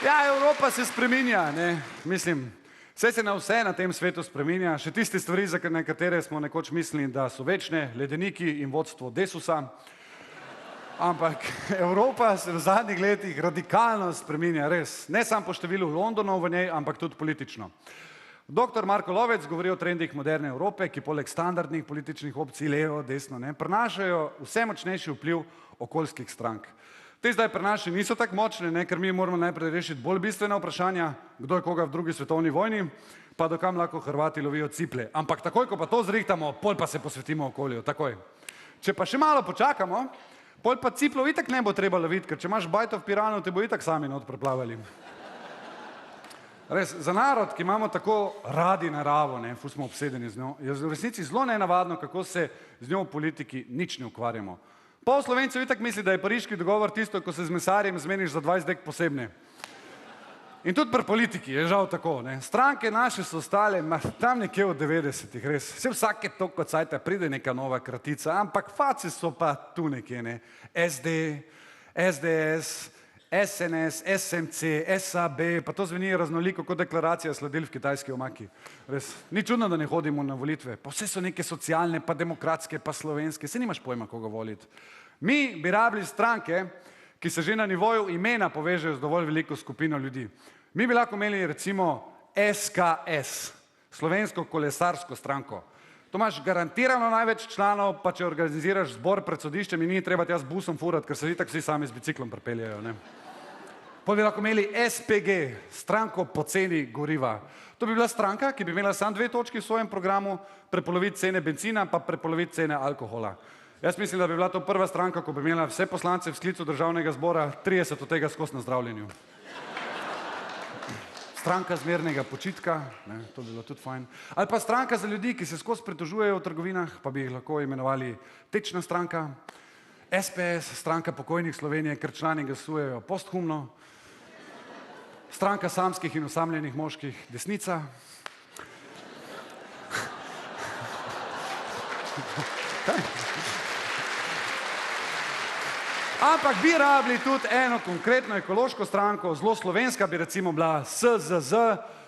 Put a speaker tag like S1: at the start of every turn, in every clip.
S1: Ja, Evropa se spreminja, ne, mislim, vse se na vse na tem svetu spreminja, še tiste stvari, za katere smo nekoč mislili, da so večne, ledeniki in vodstvo Desusa, ampak Evropa se v zadnjih letih radikalno spreminja, res, ne samo po številu Londonov v njej, ampak tudi politično. Doktor Marko Lovec govori o trendih moderne Evrope, ki poleg standardnih političnih opcij, levo, desno, ne, prinašajo vse močnejši vpliv okoljskih strank. Te zdaj pri nas še niso tako močne, ne, ker mi moramo najprej rešiti bolj bistvena vprašanja, kdo je koga v drugi svetovni vojni, pa do kam lahko Hrvati lovijo ciple. Ampak takoj, ko pa to zrihtamo, pol pa se posvetimo okolju, takoj. Če pa še malo počakamo, pol pa ciplov itak ne bo treba loviti, ker če imaš bajto v Piranu, te bo itak sami not preplavali. Res, za narod, ki imamo tako radi naravo, ne, ful smo obsedeni z njo, je v resnici zelo nenavadno, kako se z njo v politiki nič ne ukvarjamo. Pol Slovencev itak misli, da je pariški dogovor tisto, ko se z mesarjem zmeniš za 20 dek posebne. In tudi pri politiki je žal tako, ne. Stranke naše so ostale tam nekje od 90-ih, res. Vse vsake toliko cajta pride neka nova kratica, ampak face so pa tu nekje, ne. SD, SDS, SNS, SMC, SAB, pa to zveni raznoliko kot deklaracija sledil v kitajski omaki. Res, ni čudno, da ne hodimo na volitve. Pa vse so neke socialne, pa demokratske, pa slovenske, saj nimaš pojma, koga voliti. Mi bi rabili stranke, ki se že na nivoju imena povežejo z dovolj veliko skupino ljudi. Mi bi lahko imeli recimo SKS, Slovensko kolesarsko stranko. To imaš garantirano največ članov, pa če organiziraš zbor pred sodiščem in ni treba tja z busom furati, ker se itak vsi sami z biciklom pripeljajo, ne. Potem bi lahko imeli SPG, stranko poceni goriva. To bi bila stranka, ki bi imela samo 2 točki v svojem programu, prepoloviti cene bencina, pa prepoloviti cene alkohola. Jaz mislim, da bi bila to prva stranka, ko bi imela vse poslance v sklicu državnega zbora, 30 od tega skozi na zdravljenju. Stranka zmernega počitka, ne, to bi bilo tudi fajn. Ali pa stranka za ljudi, ki se skozi pritožujejo v trgovinah, pa bi jih lahko imenovali tečna stranka. SPS, stranka pokojnih Slovenije, ker člani glasujejo posthumno. Stranka samskih in osamljenih moških, desnica. Ampak bi rabili tudi eno konkretno ekološko stranko, zelo slovenska bi recimo bila SZZ,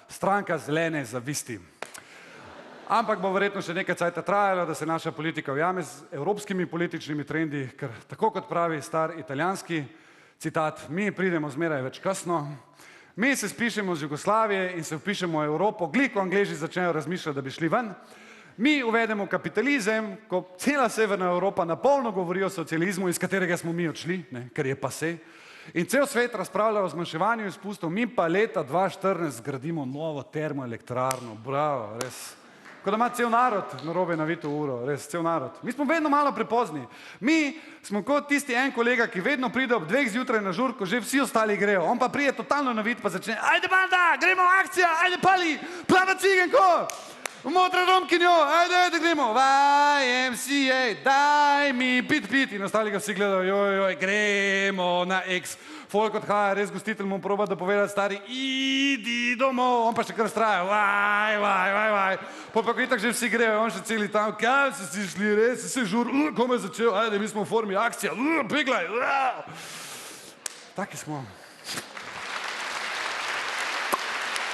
S1: stranka zelene zavisti. Ampak bo verjetno še nekaj cajta trajalo, da se naša politika ujame z evropskimi političnimi trendi, ker tako kot pravi star italijanski citat, mi pridemo zmeraj več kasno, mi se spišemo z Jugoslavije in se vpišemo v Evropo, gliko Angleži začnejo razmišljati, da bi šli ven. Mi uvedemo kapitalizem, ko cela severna Evropa napolno govori o socializmu, iz katerega smo mi odšli, ne, ker je pase. In cel svet razpravlja o zmanjševanju izpustov, mi pa leta 2014 zgradimo novo termoelektrarno, bravo, res. Ko da ima cel narod narobe navito uro, res, cel narod. Mi smo vedno malo prepozni. Mi smo kot tisti en kolega, ki vedno pride ob 2 zjutraj na žur, ko že vsi ostali grejo. On pa prije totalno navit, pa začne, ajde banda, gremo akcija, ajde pali, plava cigenko! V modro romkinjo, ajde gremo, YMCA, daj mi pit, in ostali ga vsi gledajo, joj, gremo na X. Folk odhaja, res gostitelj mu proba dopovedati stari, idi domov, on pa še kar straja, vaj. Pa itak že vsi grejo, on še celi tam, kaj so si šli, res, si žur, kome je začel, ajde, mi smo v formi, akcija, peglaj, taki smo.